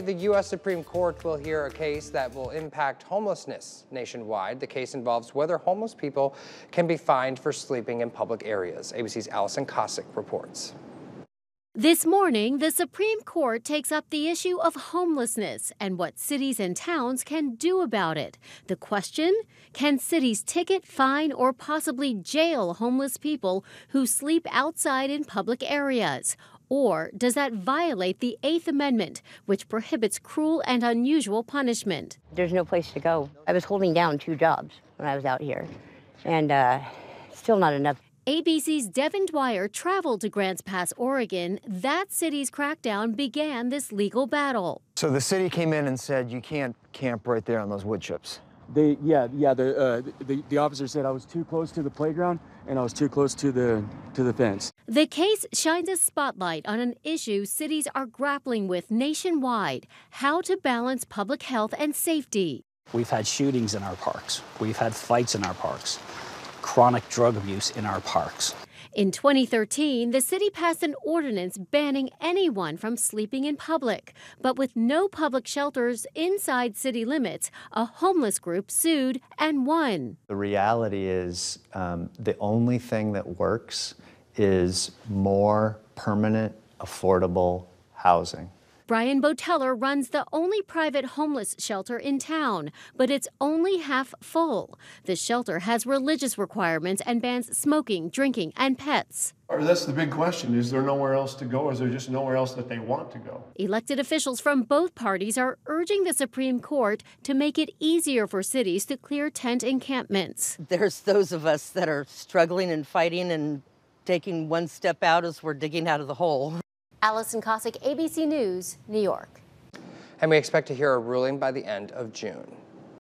The U.S. Supreme Court will hear a case that will impact homelessness nationwide. The case involves whether homeless people can be fined for sleeping in public areas. ABC's Allison Cossack reports. This morning, the Supreme Court takes up the issue of homelessness and what cities and towns can do about it. The question, can cities ticket, fine, or possibly jail homeless people who sleep outside in public areas? Or does that violate the Eighth Amendment, which prohibits cruel and unusual punishment? There's no place to go. I was holding down 2 jobs when I was out here, and still not enough. ABC's Devin Dwyer traveled to Grants Pass, Oregon. That city's crackdown began this legal battle. So the city came in and said, you can't camp right there on those wood chips. The officer said I was too close to the playground and I was too close to the fence. The case shines a spotlight on an issue cities are grappling with nationwide: how to balance public health and safety. We've had shootings in our parks. We've had fights in our parks. Chronic drug abuse in our parks. In 2013, the city passed an ordinance banning anyone from sleeping in public. But with no public shelters inside city limits, a homeless group sued and won. The reality is the only thing that works is more permanent, affordable housing. Brian Boteller runs the only private homeless shelter in town, but it's only half full. The shelter has religious requirements and bans smoking, drinking, and pets. That's the big question. Is there nowhere else to go? Is there just nowhere else that they want to go? Elected officials from both parties are urging the Supreme Court to make it easier for cities to clear tent encampments. There's those of us that are struggling and fighting and taking one step out as we're digging out of the hole. Allison Cossack, ABC News, New York. And we expect to hear a ruling by the end of June.